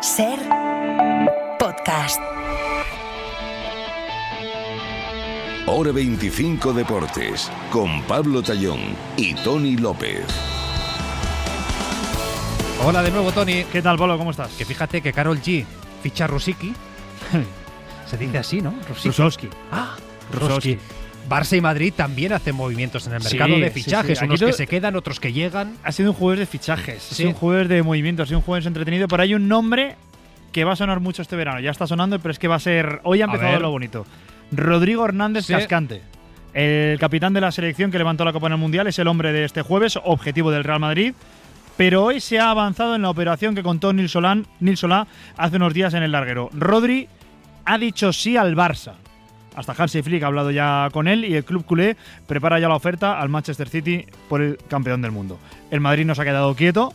Ser podcast. Hora 25 Deportes, con Pablo Tallón y Tony López. Hola de nuevo, Tony. ¿Qué tal, Pablo? ¿Cómo estás? Que fíjate que Karol G ficha a Rosicky. Se dice así, ¿no? Rusovski. Rosicky. Barça y Madrid también hacen movimientos en el mercado de fichajes, sí. unos que se quedan, otros que llegan. Ha sido un jueves de fichajes, Sí. ha sido un jueves de movimientos, ha sido un jueves entretenido, pero hay un nombre que va a sonar mucho este verano. Ya está sonando, pero es que va a ser… Hoy ha empezado ver. lo bonito. Rodrigo Hernández Sí. Cascante, el capitán de la selección que levantó la Copa en el Mundial, es el hombre de este jueves, objetivo del Real Madrid. Pero hoy se ha avanzado en la operación que contó Nil Solá hace unos días en el larguero. Rodri ha dicho sí al Barça. Hasta Hansi Flick ha hablado ya con él y el club culé prepara ya la oferta al Manchester City por el campeón del mundo. El Madrid no se ha quedado quieto.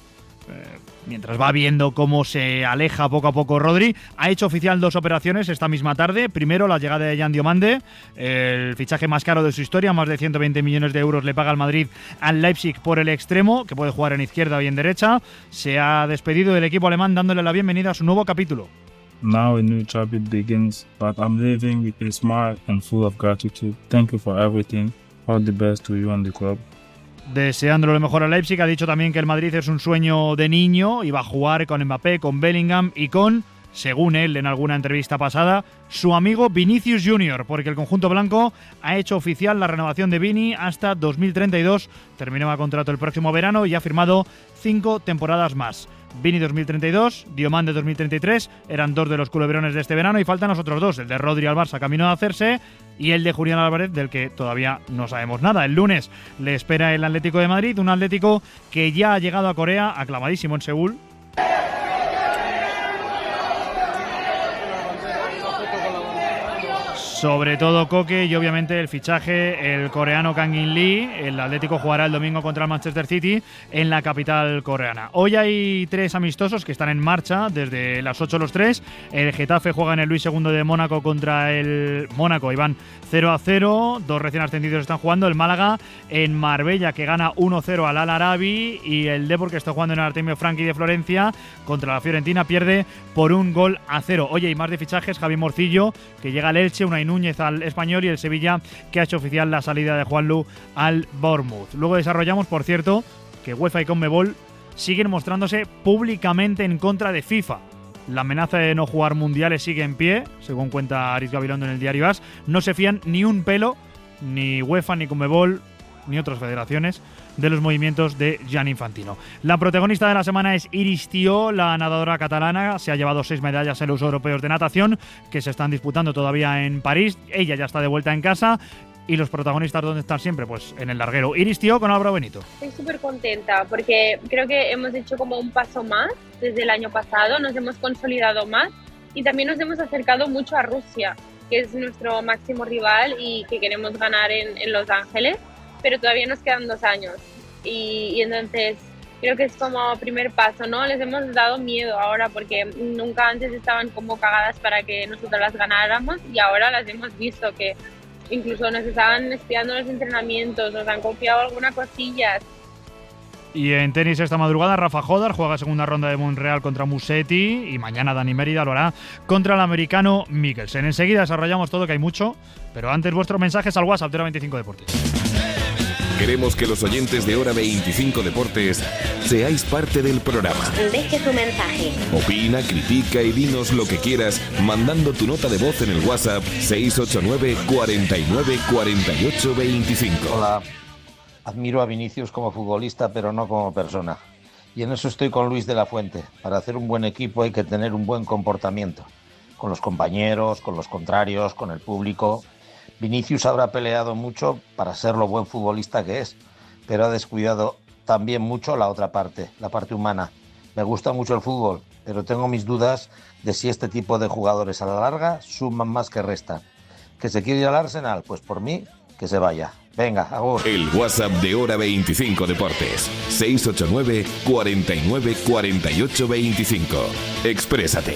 Mientras va viendo cómo se aleja poco a poco Rodri, ha hecho oficial 2 operaciones esta misma tarde. Primero, la llegada de Jan Diomande, el fichaje más caro de su historia, más de 120 millones de euros le paga el Madrid al Leipzig por el extremo, que puede jugar en izquierda o en derecha. Se ha despedido del equipo alemán dándole la bienvenida a su nuevo capítulo. Now a new chapter begins, but I'm living with a smile and full of gratitude. Thank you for everything. All the best to you and the club. Deseándole lo mejor a Leipzig, ha dicho también que el Madrid es un sueño de niño y va a jugar con Mbappé, con Bellingham y con, según él en alguna entrevista pasada, su amigo Vinicius Junior, porque el conjunto blanco ha hecho oficial la renovación de Vini hasta 2032. Terminaba contrato el próximo verano y ha firmado 5 temporadas más. Vini 2032, Diomande 2033, eran 2 de los culebrones de este verano y faltan los otros 2, el de Rodri al Barça camino de hacerse y el de Julián Álvarez, del que todavía no sabemos nada. El lunes le espera el Atlético de Madrid, un Atlético que ya ha llegado a Corea, aclamadísimo en Seúl. Sobre todo Koke y obviamente el fichaje, el coreano Kang-in Lee. El Atlético jugará el domingo contra el Manchester City en la capital coreana. Hoy hay 3 amistosos que están en marcha desde las 8 los 3. El Getafe juega en el Luis II de Mónaco contra el Mónaco y van 0-0. 2 recién ascendidos están jugando. El Málaga en Marbella, que gana 1-0 al Al Arabi, y el Depor, que está jugando en el Artemio Franchi de Florencia contra la Fiorentina, pierde por 1-0. Oye, y más de fichajes. Javi Morcillo, que llega al Elche, Unai Núñez al Español y el Sevilla, que ha hecho oficial la salida de Juanlu al Bournemouth. Luego desarrollamos, por cierto, que UEFA y Conmebol siguen mostrándose públicamente en contra de FIFA. La amenaza de no jugar mundiales sigue en pie, según cuenta Aritz Gabilondo en el diario AS. No se fían ni un pelo, ni UEFA, ni Conmebol, ni otras federaciones, de los movimientos de Gianni Infantino. La protagonista de la semana es Iris Thió, la nadadora catalana. Se ha llevado 6 medallas en los europeos de natación, que se están disputando todavía en París. Ella ya está de vuelta en casa. ¿Y los protagonistas dónde están siempre? Pues en el larguero. Iris Thió con Álvaro Benito. Estoy súper contenta porque creo que hemos hecho como un paso más desde el año pasado, nos hemos consolidado más y también nos hemos acercado mucho a Rusia, que es nuestro máximo rival y que queremos ganar en Los Ángeles, pero todavía nos quedan 2 años y entonces creo que es como primer paso, ¿no? Les hemos dado miedo ahora porque nunca antes estaban como cagadas para que nosotros las ganáramos y ahora las hemos visto que incluso nos estaban espiando los entrenamientos, nos han confiado algunas cosillas. Y en tenis esta madrugada, Rafa Jodar juega segunda ronda de Montreal contra Musetti y mañana Dani Mérida lo hará contra el americano Mikkelsen. Enseguida desarrollamos todo, que hay mucho, pero antes vuestros mensajes al WhatsApp de Hora 25 Deportes. Queremos que los oyentes de Hora 25 Deportes seáis parte del programa. Deje su mensaje. Opina, critica y dinos lo que quieras mandando tu nota de voz en el WhatsApp 689 49 48 25. Hola, admiro a Vinicius como futbolista, pero no como persona. Y en eso estoy con Luis de la Fuente. Para hacer un buen equipo hay que tener un buen comportamiento. Con los compañeros, con los contrarios, con el público. Vinicius habrá peleado mucho para ser lo buen futbolista que es, pero ha descuidado también mucho la otra parte, la parte humana. Me gusta mucho el fútbol, pero tengo mis dudas de si este tipo de jugadores a la larga suman más que restan. ¿Que se quiere ir al Arsenal? Pues por mí, que se vaya. Venga, agur. El WhatsApp de Hora 25 Deportes 689 49 48 25. Exprésate.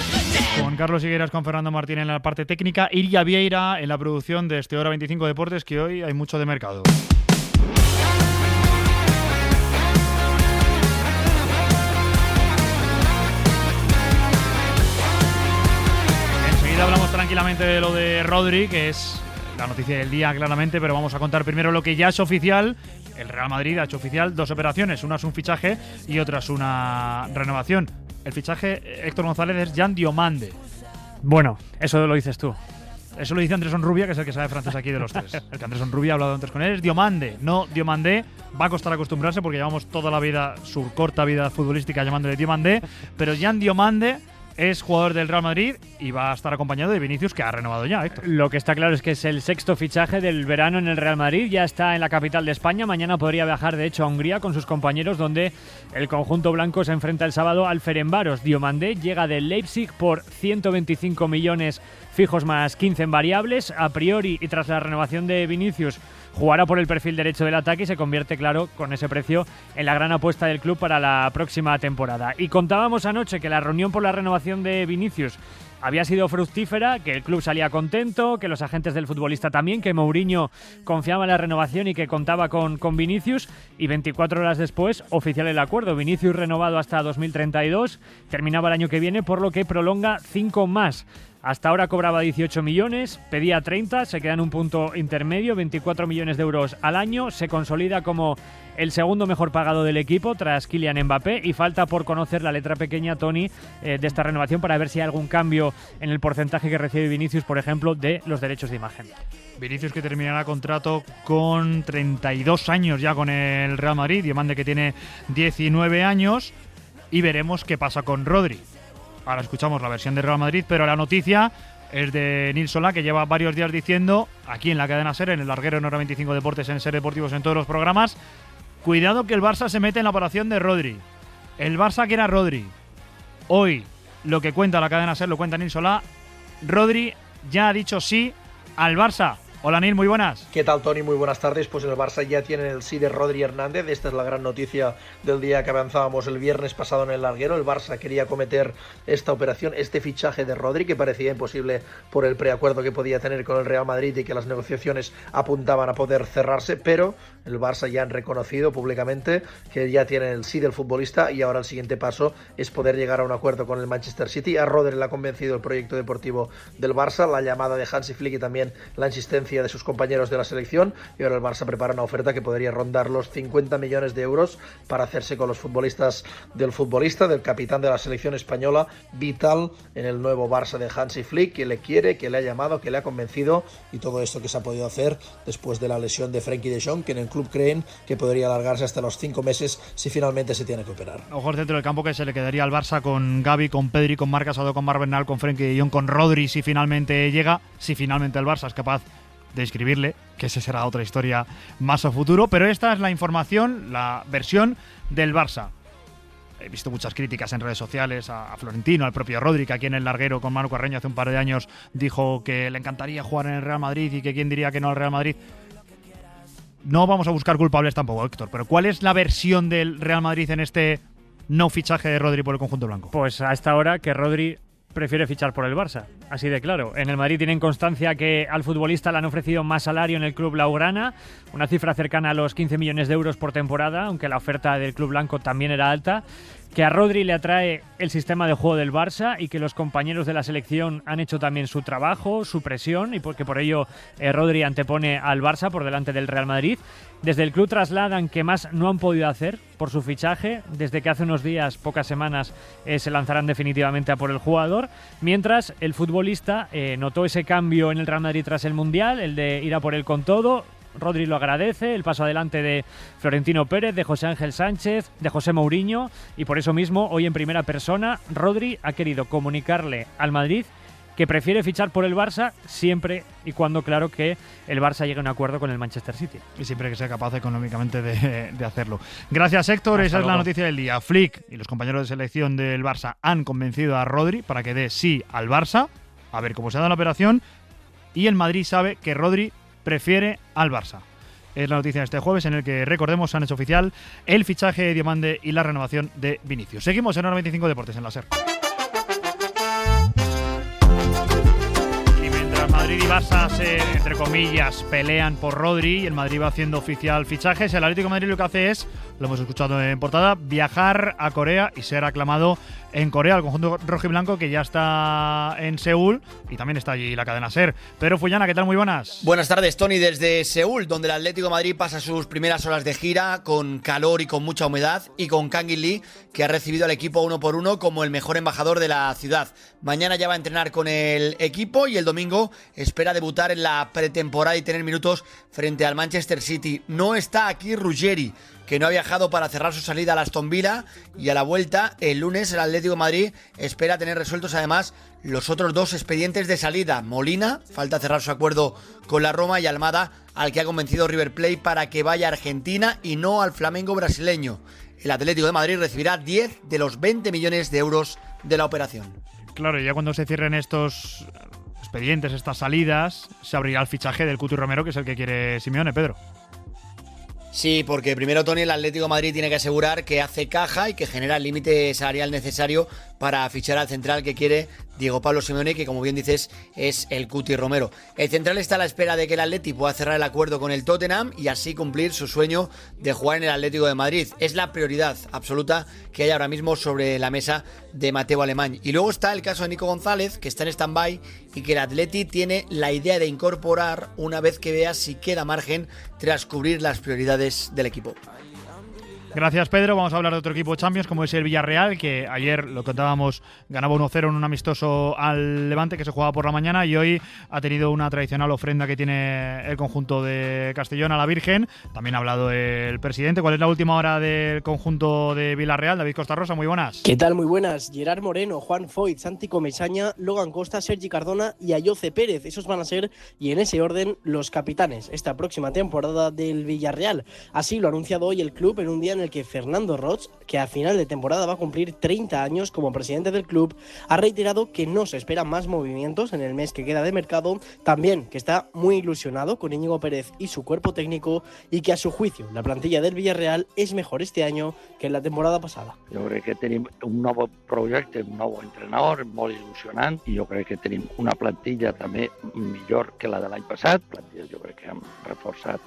Con Carlos Higueras, con Fernando Martín en la parte técnica, Iria Vieira en la producción de este Hora 25 Deportes, que hoy hay mucho de mercado. tranquilamente de lo de Rodri, que es la noticia del día claramente, pero vamos a contar primero lo que ya es oficial. El Real Madrid ha hecho oficial 2 operaciones, una es un fichaje y otra es una renovación. El fichaje, Héctor González, es Jan Diomande. Bueno, eso lo dices tú. Eso lo dice Andrés Onrubia, que es el que sabe francés aquí de los tres. El que Andrés Onrubia ha hablado antes con él es Diomande, no Diomandé. Va a costar acostumbrarse porque llevamos toda la vida, su corta vida futbolística, llamándole Diomandé. Pero Jan Diomande es jugador del Real Madrid y va a estar acompañado de Vinicius, que ha renovado ya, Héctor. Lo que está claro es que es el 6º fichaje del verano en el Real Madrid. Ya está en la capital de España. Mañana podría viajar, de hecho, a Hungría con sus compañeros, donde el conjunto blanco se enfrenta el sábado al Ferencváros. Diomandé llega del Leipzig por 125 millones fijos más 15 en variables. A priori, y tras la renovación de Vinicius, jugará por el perfil derecho del ataque y se convierte, claro, con ese precio, en la gran apuesta del club para la próxima temporada. Y contábamos anoche que la reunión por la renovación de Vinicius había sido fructífera, que el club salía contento, que los agentes del futbolista también, que Mourinho confiaba en la renovación y que contaba con Vinicius. Y 24 horas después, oficial el acuerdo. Vinicius renovado hasta 2032, terminaba el año que viene, por lo que prolonga 5 más. Hasta ahora cobraba 18 millones, pedía 30, se queda en un punto intermedio, 24 millones de euros al año, se consolida como el segundo mejor pagado del equipo tras Kylian Mbappé y falta por conocer la letra pequeña, Tony, de esta renovación para ver si hay algún cambio en el porcentaje que recibe Vinicius, por ejemplo, de los derechos de imagen. Vinicius, que terminará contrato con 32 años ya con el Real Madrid, Diomande, que tiene 19 años, y veremos qué pasa con Rodri. Ahora escuchamos la versión de Real Madrid, pero la noticia es de Nils Solá, que lleva varios días diciendo, aquí en la cadena SER, en el larguero en 95 Deportes, en SER Deportivos, en todos los programas, cuidado que el Barça se mete en la operación de Rodri. El Barça quiere a Rodri. Hoy, lo que cuenta la cadena SER, lo cuenta Nils Solá, Rodri ya ha dicho sí al Barça. Hola, Nil, muy buenas. ¿Qué tal, Tony? Muy buenas tardes. Pues en el Barça ya tienen el sí de Rodri Hernández. Esta es la gran noticia del día que avanzábamos el viernes pasado en el larguero. El Barça quería cometer esta operación, este fichaje de Rodri, que parecía imposible por el preacuerdo que podía tener con el Real Madrid y que las negociaciones apuntaban a poder cerrarse, pero el Barça ya han reconocido públicamente que ya tienen el sí del futbolista y ahora el siguiente paso es poder llegar a un acuerdo con el Manchester City. A Rodri le ha convencido el proyecto deportivo del Barça, la llamada de Hansi Flick y también la insistencia de sus compañeros de la selección, y ahora el Barça prepara una oferta que podría rondar los 50 millones de euros para hacerse con los futbolistas del futbolista, del capitán de la selección española, vital en el nuevo Barça de Hansi Flick, que le quiere, que le ha llamado, que le ha convencido, y todo esto que se ha podido hacer después de la lesión de Frenkie de Jong, que en el club creen que podría alargarse hasta los 5 meses si finalmente se tiene que operar. Ojo al centro del campo, que se le quedaría al Barça con Gavi, con Pedri, con Marc Asado, con Marc Bernal, con Frenkie de Jong, con Rodri, si finalmente llega, si finalmente el Barça es capaz de inscribirle, que esa será otra historia más a futuro, pero esta es la información, la versión del Barça. He visto muchas críticas en redes sociales a Florentino, al propio Rodri, que aquí en el larguero con Manu Carreño hace un par de años dijo que le encantaría jugar en el Real Madrid y que quién diría que no al Real Madrid. No vamos a buscar culpables tampoco, Héctor, pero ¿cuál es la versión del Real Madrid en este no fichaje de Rodri por el conjunto blanco? Pues a esta hora que Rodri prefiere fichar por el Barça, así de claro. En el Madrid tienen constancia que al futbolista le han ofrecido más salario en el club blaugrana, una cifra cercana a los 15 millones de euros por temporada, aunque la oferta del club blanco también era alta, que a Rodri le atrae el sistema de juego del Barça y que los compañeros de la selección han hecho también su trabajo, su presión, y porque por ello Rodri antepone al Barça por delante del Real Madrid. Desde el club trasladan que más no han podido hacer por su fichaje, desde que hace unos días, pocas semanas, se lanzarán definitivamente a por el jugador, mientras el futbolista notó ese cambio en el Real Madrid tras el Mundial, el de ir a por él con todo. Rodri lo agradece, el paso adelante de Florentino Pérez, de José Ángel Sánchez, de José Mourinho, y por eso mismo, hoy en primera persona, Rodri ha querido comunicarle al Madrid que prefiere fichar por el Barça siempre y cuando, claro, que el Barça llegue a un acuerdo con el Manchester City. Y siempre que sea capaz económicamente de hacerlo. Gracias, Héctor. Hasta Esa luego. es la noticia del día. Flick y los compañeros de selección del Barça han convencido a Rodri para que dé sí al Barça, a ver cómo se da la operación, y el Madrid sabe que Rodri prefiere al Barça. Es la noticia de este jueves, en el que, recordemos, han hecho oficial el fichaje de Diomande y la renovación de Vinicius. Seguimos en 95 Deportes en la SER. Y mientras Madrid Madrid y Barça entre comillas, pelean por Rodri y el Madrid va haciendo oficial fichajes. El Atlético de Madrid lo que hace es, lo hemos escuchado en portada, viajar a Corea y ser aclamado en Corea. El conjunto rojiblanco que ya está en Seúl y también está allí la cadena SER. Pedro Fullana, ¿qué tal? Muy buenas. Buenas tardes, Tony, desde Seúl, donde el Atlético de Madrid pasa sus primeras horas de gira con calor y con mucha humedad, y con Kang-in Lee, que ha recibido al equipo uno por uno como el mejor embajador de la ciudad. Mañana ya va a entrenar con el equipo y el domingo espera debutar en la pretemporada y tener minutos frente al Manchester City. No está aquí Ruggeri, que no ha viajado para cerrar su salida a Aston Villa, y a la vuelta, el lunes, el Atlético de Madrid espera tener resueltos además los otros dos expedientes de salida. Molina, falta cerrar su acuerdo con la Roma, y Almada, al que ha convencido River Plate para que vaya a Argentina y no al Flamengo brasileño. El Atlético de Madrid recibirá 10 de los 20 millones de euros de la operación. Claro, y ya cuando se cierren estos expedientes, estas salidas, se abrirá el fichaje del Cuti Romero, que es el que quiere Simeone, Pedro. Sí, porque primero, Tony, el Atlético de Madrid tiene que asegurar que hace caja y que genera el límite salarial necesario para fichar al central que quiere Diego Pablo Simeone, que como bien dices es el Cuti Romero. El central está a la espera de que el Atleti pueda cerrar el acuerdo con el Tottenham y así cumplir su sueño de jugar en el Atlético de Madrid. Es la prioridad absoluta que hay ahora mismo sobre la mesa de Mateo Alemán. Y luego está el caso de Nico González, que está en stand-by y que el Atleti tiene la idea de incorporar una vez que vea si queda margen tras cubrir las prioridades del equipo. Gracias, Pedro. Vamos a hablar de otro equipo Champions, como es el Villarreal, que ayer, lo contábamos, ganaba 1-0 en un amistoso al Levante, que se jugaba por la mañana, y hoy ha tenido una tradicional ofrenda que tiene el conjunto de Castellón a la Virgen. También ha hablado el presidente. ¿Cuál es la última hora del conjunto de Villarreal? David Costa Rosa, muy buenas. ¿Qué tal? Muy buenas. Gerard Moreno, Juan Foyt, Santi Comesaña, Logan Costa, Sergi Cardona y Ayoce Pérez. Esos van a ser, y en ese orden, los capitanes esta próxima temporada del Villarreal. Así lo ha anunciado hoy el club en un día en el que Fernando Roig, que a final de temporada va a cumplir 30 años como presidente del club, ha reiterado que no se esperan más movimientos en el mes que queda de mercado, también que está muy ilusionado con Íñigo Pérez y su cuerpo técnico, y que a su juicio la plantilla del Villarreal es mejor este año que en la temporada pasada. Jo crec que tenim un nou projecte, un nou entrenador molt il·lusionant, i jo crec que tenim una plantilla també millor que la de l'any passat. Plantilla jo crec que hem reforçat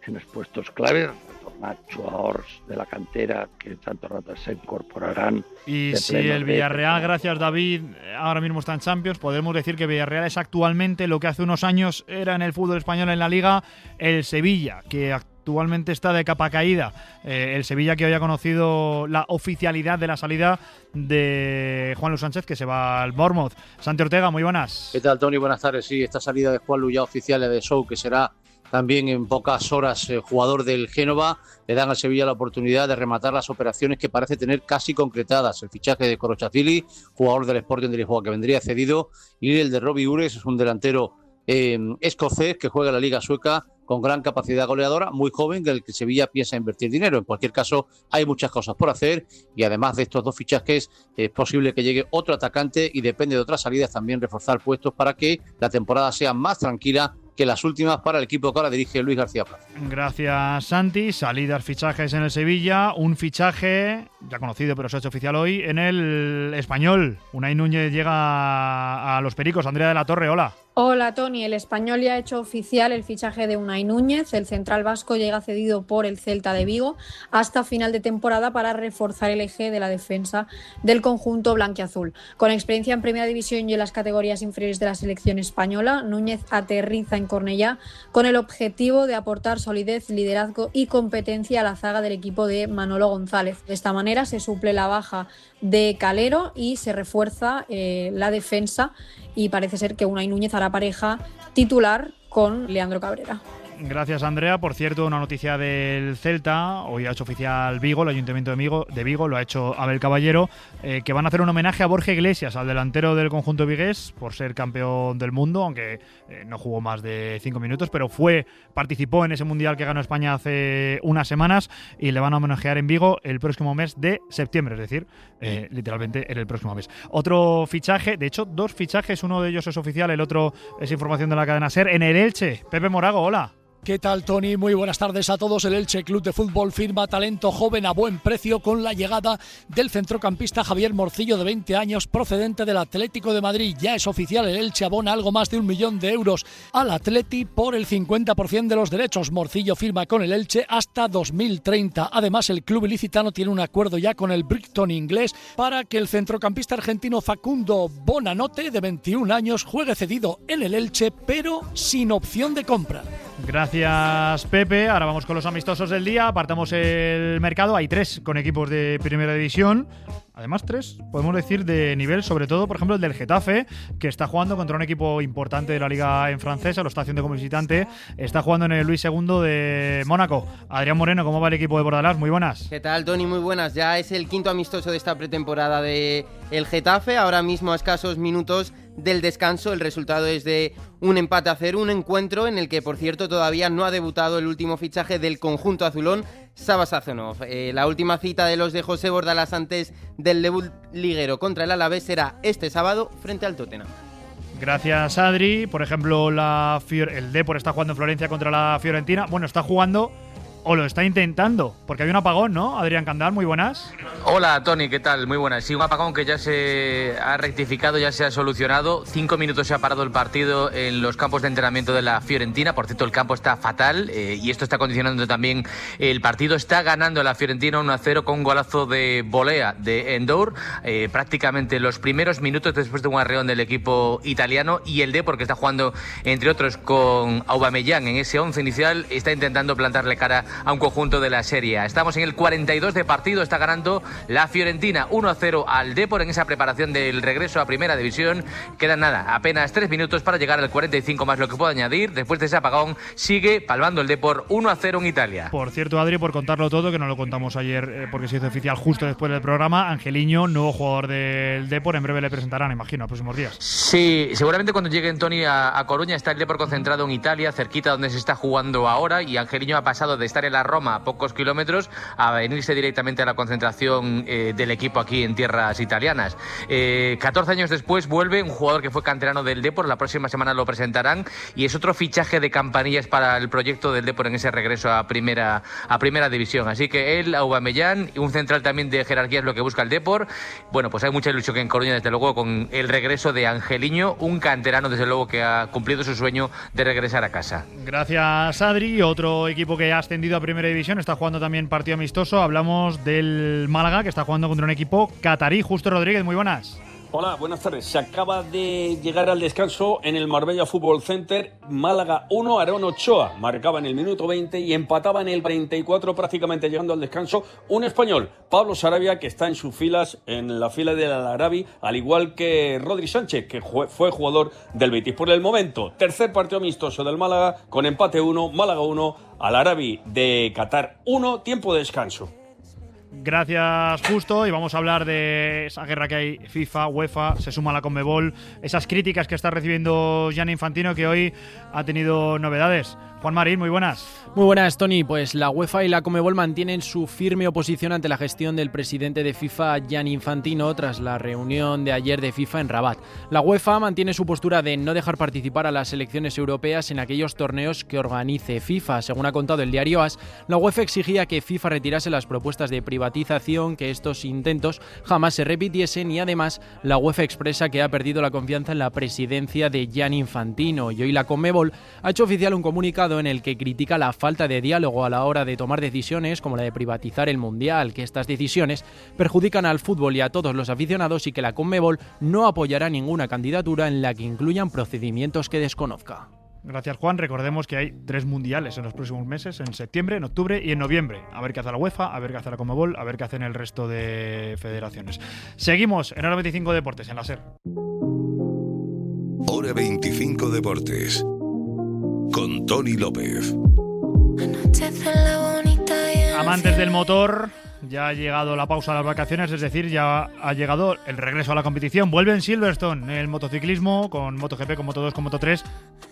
en els puestos claves, retornat jugadors de la cantera que s'han tornat a ser incorporaran. Y si el Villarreal, gracias David, ahora mismo está en Champions, podemos decir que Villarreal es actualmente lo que hace unos años era en el fútbol español en la Liga el Sevilla, que actualmente está de capa caída. El Sevilla, que hoy ha conocido la oficialidad de la salida de Juanlu Sánchez, que se va al Bournemouth. Santi Ortega, muy buenas. ¿Qué tal, Tony? Buenas tardes. Sí, esta salida de Juanlu ya oficial de Show, que será también en pocas horas jugador del Génova, le dan al Sevilla la oportunidad de rematar las operaciones que parece tener casi concretadas. El fichaje de Korochazili, jugador del Sporting de Lisboa, que vendría cedido, y el de Robbie Ures, es un delantero escocés que juega en la Liga Sueca, con gran capacidad goleadora, muy joven, del que Sevilla piensa invertir dinero. En cualquier caso, hay muchas cosas por hacer, y además de estos dos fichajes es posible que llegue otro atacante, y depende de otras salidas también reforzar puestos para que la temporada sea más tranquila que las últimas para el equipo que ahora dirige Luis García Plaza. Gracias, Santi. Salidas, fichajes en el Sevilla. Un fichaje ya conocido, pero se ha hecho oficial hoy en el Español. Unai Núñez llega a los Pericos. Andrea de la Torre, hola. Hola, Tony. El Español ya ha hecho oficial el fichaje de Unai Núñez. El central vasco llega cedido por el Celta de Vigo hasta final de temporada para reforzar el eje de la defensa del conjunto blanquiazul. Con experiencia en Primera División y en las categorías inferiores de la selección española, Núñez aterriza en Cornellá con el objetivo de aportar solidez, liderazgo y competencia a la zaga del equipo de Manolo González. De esta manera se suple la baja de Calero y se refuerza la defensa, y parece ser que Unai Núñez hará pareja titular con Leandro Cabrera. Gracias, Andrea. Por cierto, una noticia del Celta. Hoy ha hecho oficial Vigo, el Ayuntamiento de Vigo, lo ha hecho Abel Caballero, que van a hacer un homenaje a Borja Iglesias, al delantero del conjunto vigués, por ser campeón del mundo, aunque no jugó más de 5 minutos, pero participó en ese Mundial que ganó España hace unas semanas, y le van a homenajear en Vigo el próximo mes de septiembre, es decir, literalmente en el próximo mes. Otro fichaje, de hecho, dos fichajes, uno de ellos es oficial, el otro es información de la cadena SER, en el Elche. Pepe Morago, hola. ¿Qué tal, Tony? Muy buenas tardes a todos. El Elche Club de Fútbol firma talento joven a buen precio con la llegada del centrocampista Javier Morcillo, de 20 años, procedente del Atlético de Madrid. Ya es oficial, el Elche abona algo más de 1 millón de euros al Atleti por el 50% de los derechos. Morcillo firma con el Elche hasta 2030. Además, el club ilicitano tiene un acuerdo ya con el Brighton inglés para que el centrocampista argentino Facundo Bonanote, de 21 años, juegue cedido en el Elche, pero sin opción de compra. Gracias, Pepe. Ahora vamos con los amistosos del día. Apartamos el mercado. Hay 3 con equipos de primera división. Además, 3, podemos decir, de nivel, sobre todo, por ejemplo, el del Getafe, que está jugando contra un equipo importante de la liga en francesa, lo está haciendo como visitante. Está jugando en el Luis II de Mónaco. Adrián Moreno, ¿cómo va el equipo de Bordalás? Muy buenas. ¿Qué tal, Tony? Muy buenas. Ya es el 5º amistoso de esta pretemporada de el Getafe. Ahora mismo, a escasos minutos del descanso, el resultado es de un empate a 0, un encuentro en el que, por cierto, todavía no ha debutado el último fichaje del conjunto azulón, Sava Sazonov. La última cita de los de José Bordalás antes del debut liguero contra el Alavés será este sábado frente al Tottenham. Gracias, Adri. Por ejemplo, el Depor está jugando en Florencia contra la Fiorentina. Bueno, está jugando o lo está intentando, porque hay un apagón, ¿no? Adrián Candal, muy buenas. Hola, Tony, ¿qué tal? Muy buenas. Sí, un apagón que ya se ha rectificado, ya se ha solucionado. 5 minutos se ha parado el partido en los campos de entrenamiento de la Fiorentina. Por cierto, el campo está fatal y esto está condicionando también el partido. Está ganando la Fiorentina 1-0 con un golazo de volea de Endour. Prácticamente los primeros minutos después de un arreón del equipo italiano, y el Depor, que está jugando, entre otros, con Aubameyang en ese 11 inicial, está intentando plantarle cara a un conjunto de la Serie A. Estamos en el 42 de partido, está ganando la Fiorentina 1-0 al Depor en esa preparación del regreso a Primera División. Quedan apenas 3 minutos para llegar al 45 más lo que puedo añadir. Después de ese apagón sigue palmando el Depor 1-0 en Italia. Por cierto, Adri, por contarlo todo, que no lo contamos ayer porque se hizo oficial justo después del programa, Angeliño, nuevo jugador del Depor, en breve le presentarán, imagino, en los próximos días. Sí, seguramente cuando lleguen, Tony, a Coruña. Está el Depor concentrado en Italia, cerquita donde se está jugando ahora, y Angeliño ha pasado de estar en la Roma a pocos kilómetros a venirse directamente a la concentración del equipo aquí en tierras italianas. 14 años después vuelve un jugador que fue canterano del Depor, la próxima semana lo presentarán, y es otro fichaje de campanillas para el proyecto del Depor en ese regreso a primera división. Así que él, Aubameyang, y un central también de jerarquía es lo que busca el Depor. Bueno, pues hay mucha ilusión en Coruña, desde luego, con el regreso de Angeliño, un canterano desde luego que ha cumplido su sueño de regresar a casa. Gracias, Adri. Otro equipo que ha ascendido a Primera División está jugando también partido amistoso. Hablamos del Málaga, que está jugando contra un equipo catarí. Justo Rodríguez, muy buenas. Hola, buenas tardes. Se acaba de llegar al descanso en el Marbella Fútbol Center. Málaga 1, Aarón Ochoa marcaba en el minuto 20 y empataba en el 34, prácticamente llegando al descanso, un español, Pablo Sarabia, que está en sus filas, en la fila del Al-Arabi, al igual que Rodri Sánchez, que fue jugador del Betis. Por el momento, tercer partido amistoso del Málaga, con empate 1, Málaga 1, Al-Arabi de Qatar 1, tiempo de descanso. Gracias, Justo, y vamos a hablar de esa guerra que hay FIFA, UEFA, se suma la Conmebol, esas críticas que está recibiendo Gianni Infantino, que hoy ha tenido novedades. Juan Marín, muy buenas. Muy buenas, Tony. Pues la UEFA y la Conmebol mantienen su firme oposición ante la gestión del presidente de FIFA, Gianni Infantino, tras la reunión de ayer de FIFA en Rabat. La UEFA mantiene su postura de no dejar participar a las selecciones europeas en aquellos torneos que organice FIFA. Según ha contado el diario AS, la UEFA exigía que FIFA retirase las propuestas de privatización, que estos intentos jamás se repitiesen, y además la UEFA expresa que ha perdido la confianza en la presidencia de Gianni Infantino. Y hoy la Conmebol ha hecho oficial un comunicado en el que critica la falta de diálogo a la hora de tomar decisiones como la de privatizar el Mundial, que estas decisiones perjudican al fútbol y a todos los aficionados, y que la Conmebol no apoyará ninguna candidatura en la que incluyan procedimientos que desconozca. Gracias, Juan. Recordemos que hay 3 mundiales en los próximos meses, en septiembre, en octubre y en noviembre. A ver qué hace la UEFA, a ver qué hace la Conmebol, a ver qué hacen el resto de federaciones. Seguimos en Hora 25 Deportes, en la SER. Hora 25 Deportes, con Tony López. Amantes del motor, Ya ha llegado la pausa de las vacaciones, es decir, ya ha llegado el regreso a la competición. Vuelve en Silverstone el motociclismo con MotoGP, con Moto2, con Moto3.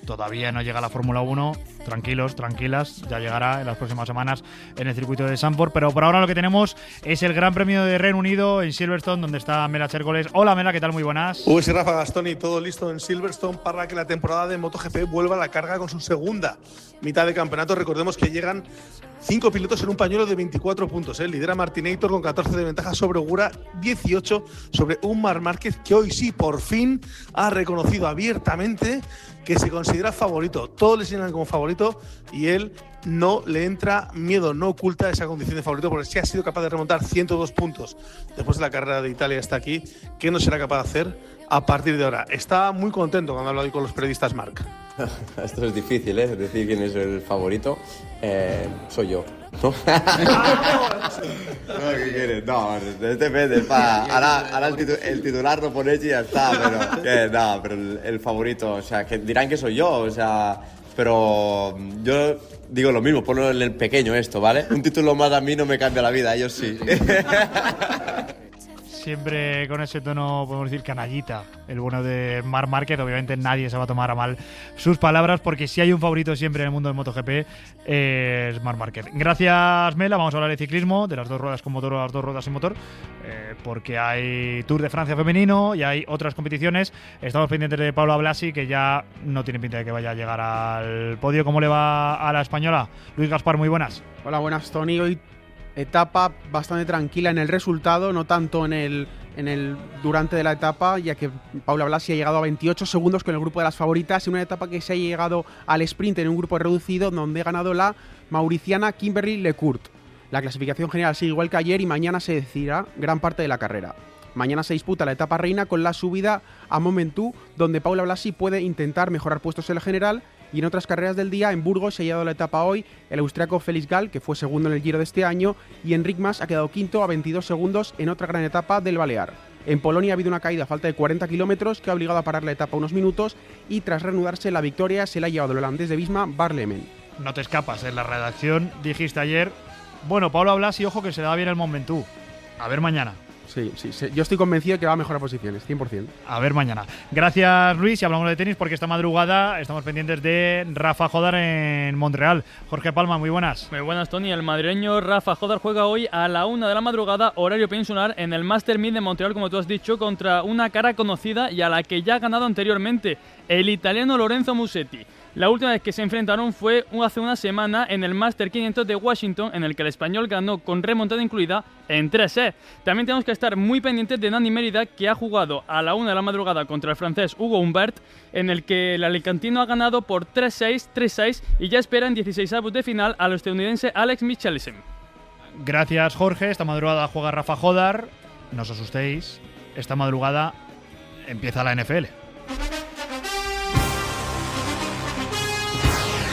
Todavía no llega la Fórmula 1. Tranquilos, tranquilas, ya llegará en las próximas semanas en el circuito de Zandvoort. Pero por ahora lo que tenemos es el Gran Premio de Reino Unido en Silverstone, donde está Mela Chércoles. Hola Mela, ¿qué tal? Muy buenas. Sí, Rafa Gastoni, todo listo en Silverstone para que la temporada de MotoGP vuelva a la carga con su segunda mitad de campeonato. Recordemos que llegan 5 pilotos en un pañuelo de 24 puntos. Lidera Martinator con 14 de ventaja sobre Ogura, 18 sobre un Marc Márquez, que hoy sí, por fin, ha reconocido abiertamente que se considera favorito. Todos le señalan como favorito y él no le entra miedo, no oculta esa condición de favorito, porque sí ha sido capaz de remontar 102 puntos después de la carrera de Italia hasta aquí. ¿Qué no será capaz de hacer a partir de ahora? Está muy contento cuando habla hoy con los periodistas, Marc. Esto es difícil, decir quién es el favorito. Soy yo. ¿No? ¿Qué quieres? No, depende. Ahora el titular lo pones y ya está. Pero el favorito, o sea, que dirán que soy yo, o sea. Pero yo digo lo mismo, ponlo en el pequeño esto, ¿vale? Un título más a mí no me cambia la vida, a ellos sí. Siempre con ese tono, podemos decir, canallita, el bueno de Marc Márquez. Obviamente nadie se va a tomar a mal sus palabras, porque si hay un favorito siempre en el mundo del MotoGP es Marc Márquez. Gracias, Mela. Vamos a hablar de ciclismo, de las 2 ruedas con motor o las 2 ruedas sin motor, porque hay Tour de Francia femenino y hay otras competiciones. Estamos pendientes de Paula Blasi, que ya no tiene pinta de que vaya a llegar al podio. ¿Cómo le va a la española? Luis Gaspar, muy buenas. Hola, buenas, Tony. Hoy etapa bastante tranquila en el resultado, no tanto en el durante de la etapa, ya que Paula Blasi ha llegado a 28 segundos con el grupo de las favoritas, en una etapa que se ha llegado al sprint en un grupo reducido, donde ha ganado la mauriciana Kimberly Lecourt. La clasificación general sigue igual que ayer y mañana se decidirá gran parte de la carrera. Mañana se disputa la etapa reina con la subida a Mont Ventoux, donde Paula Blasi puede intentar mejorar puestos en el general. Y en otras carreras del día, en Burgos se ha llegado la etapa hoy el austriaco Felix Gall, que fue segundo en el Giro de este año, y Enric Mas ha quedado quinto a 22 segundos en otra gran etapa del Balear. En Polonia ha habido una caída a falta de 40 kilómetros que ha obligado a parar la etapa unos minutos, y tras reanudarse la victoria se la ha llevado el holandés de Visma, Bart Lemen. No te escapas, en la redacción dijiste ayer, bueno, Paula Blasi, ojo que se le da bien el Mont Ventoux. A ver mañana. Sí, yo estoy convencido de que va a mejorar posiciones, 100%. A ver mañana. Gracias, Luis, y hablamos de tenis porque esta madrugada estamos pendientes de Rafa Jodar en Montreal. Jorge Palma, muy buenas. Muy buenas, Tony. El madrileño Rafa Jodar juega hoy a la 1 de la madrugada, horario peninsular, en el Master 1000 de Montreal, como tú has dicho, contra una cara conocida y a la que ya ha ganado anteriormente, el italiano Lorenzo Musetti. La última vez que se enfrentaron fue hace una semana en el Master 500 de Washington, en el que el español ganó con remontada incluida en 3 sets. También tenemos que estar muy pendientes de Dani Mérida, que ha jugado a la 1 de la madrugada contra el francés Hugo Humbert, en el que el alicantino ha ganado por 3-6, 3-6 y ya espera en 16avos de final al estadounidense Alex Michelsen. Gracias, Jorge. Esta madrugada juega Rafa Jodar. No os asustéis, esta madrugada empieza la NFL.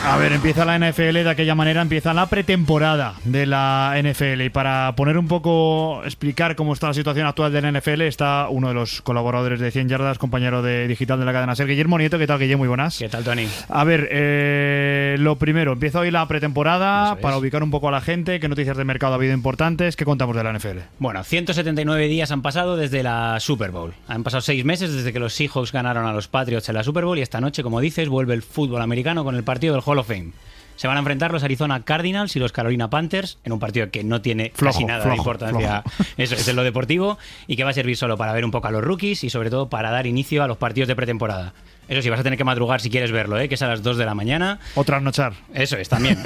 A ver, empieza la NFL de aquella manera, empieza la pretemporada de la NFL. Y para poner un poco, explicar cómo está la situación actual de la NFL, está uno de los colaboradores de 100 Yardas, compañero de digital de la cadena SER, Guillermo Nieto. ¿Qué tal, Guillermo? Muy buenas. ¿Qué tal, Tony? A ver, lo primero, empieza hoy la pretemporada para ubicar un poco a la gente. ¿Qué noticias de mercado ha habido importantes? ¿Qué contamos de la NFL? Bueno, 179 días han pasado desde la Super Bowl. Han pasado 6 meses desde que los Seahawks ganaron a los Patriots en la Super Bowl y esta noche, como dices, vuelve el fútbol americano con el partido del Hall of Fame. Se van a enfrentar los Arizona Cardinals y los Carolina Panthers en un partido que no tiene casi nada de importancia. Eso es en lo deportivo y que va a servir solo para ver un poco a los rookies y sobre todo para dar inicio a los partidos de pretemporada. Eso sí, vas a tener que madrugar si quieres verlo, que es a las 2 de la mañana. O trasnochar. Eso es, también.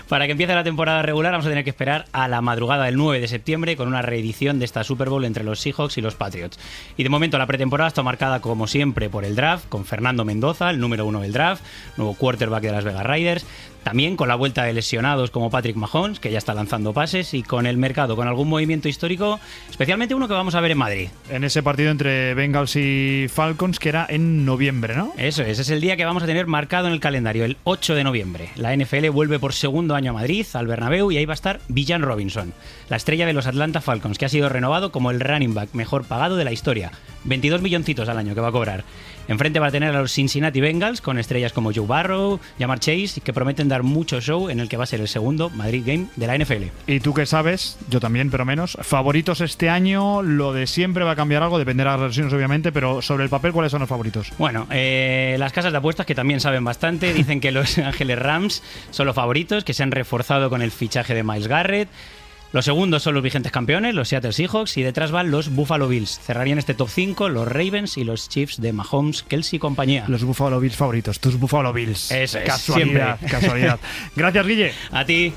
Para que empiece la temporada regular vamos a tener que esperar a la madrugada del 9 de septiembre con una reedición de esta Super Bowl entre los Seahawks y los Patriots. Y de momento la pretemporada está marcada como siempre por el draft, con Fernando Mendoza, el número 1 del draft, nuevo quarterback de Las Vegas Raiders. También con la vuelta de lesionados como Patrick Mahomes, que ya está lanzando pases, y con el mercado, con algún movimiento histórico, especialmente uno que vamos a ver en Madrid. En ese partido entre Bengals y Falcons, que era en noviembre. noviembre, ¿no? Eso es el día que vamos a tener marcado en el calendario, el 8 de noviembre. La NFL vuelve por segundo año a Madrid, al Bernabéu, y ahí va a estar Villan Robinson, la estrella de los Atlanta Falcons, que ha sido renovado como el running back mejor pagado de la historia. 22 milloncitos al año que va a cobrar. Enfrente va a tener a los Cincinnati Bengals, con estrellas como Joe Burrow, Ja'Marr Chase, que prometen dar mucho show en el que va a ser el segundo Madrid Game de la NFL. ¿Y tú qué sabes? Yo también, pero menos. ¿Favoritos este año? Lo de siempre va a cambiar algo, dependerá de las versiones obviamente, pero sobre el papel, ¿cuáles son los favoritos? Bueno, las casas de apuestas, que también saben bastante, dicen que los Ángeles Rams son los favoritos, que se han reforzado con el fichaje de Myles Garrett. Los segundos son los vigentes campeones, los Seattle Seahawks, y detrás van los Buffalo Bills. Cerrarían este top 5 los Ravens y los Chiefs de Mahomes, Kelsey y compañía. Los Buffalo Bills favoritos, tus Buffalo Bills. Eso es, casualidad, siempre. Casualidad. Gracias, Guille. A ti.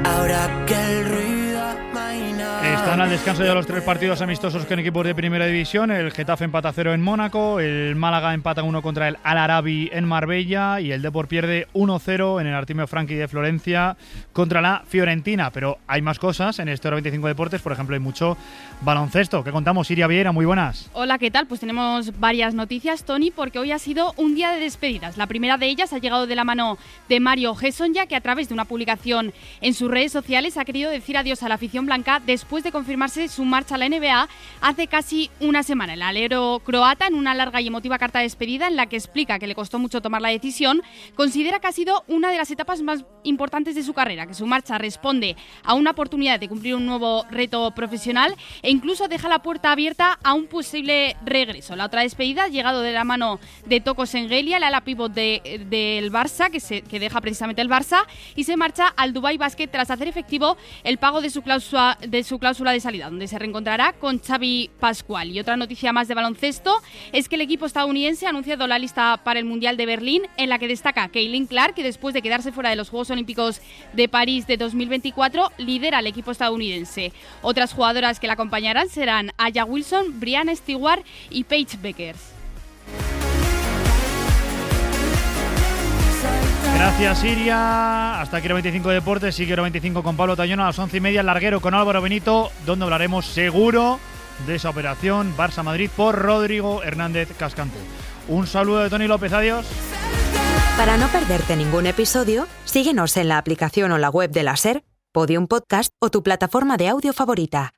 Ahora que el ruido amaina. Están al descanso ya los 3 partidos amistosos con equipos de primera división. El Getafe empata 0 en Mónaco, el Málaga empata 1 contra el Al Arabi en Marbella y el Depor pierde 1-0 en el Artemio Franchi de Florencia contra la Fiorentina. Pero hay más cosas en este Hora 25 Deportes, por ejemplo hay mucho baloncesto. ¿Qué contamos? Iria Vieira, muy buenas. Hola, ¿qué tal? Pues tenemos varias noticias, Tony, porque hoy ha sido un día de despedidas. La primera de ellas ha llegado de la mano de Mario Hezonja, que a través de una publicación en sus redes sociales ha querido decir adiós a la afición blanca después de confirmarse su marcha a la NBA hace casi una semana. El alero croata, en una larga y emotiva carta de despedida en la que explica que le costó mucho tomar la decisión, considera que ha sido una de las etapas más importantes de su carrera, que su marcha responde a una oportunidad de cumplir un nuevo reto profesional e incluso deja la puerta abierta a un posible regreso. La otra despedida ha llegado de la mano de Toko Sengelia, el ala pívot del Barça, que deja precisamente el Barça y se marcha al Dubai Basket tras hacer efectivo el pago de su cláusula de salida, donde se reencontrará con Xavi Pascual. Y otra noticia más de baloncesto es que el equipo estadounidense ha anunciado la lista para el Mundial de Berlín, en la que destaca Caitlin Clark, que después de quedarse fuera de los Juegos Olímpicos de París de 2024 lidera el equipo estadounidense. Otras jugadoras que la acompañarán serán Aya Wilson, Brianna Stewart y Paige Beckers. Gracias, Iria. Hasta aquí Hora 25 Deportes. Sigue Hora 25 con Pablo Tallón a las 11:30. El larguero con Álvaro Benito, donde hablaremos seguro de esa operación Barça-Madrid por Rodrigo Hernández Cascante. Un saludo de Tony López. Adiós. Para no perderte ningún episodio, síguenos en la aplicación o la web de la SER, Podium Podcast o tu plataforma de audio favorita.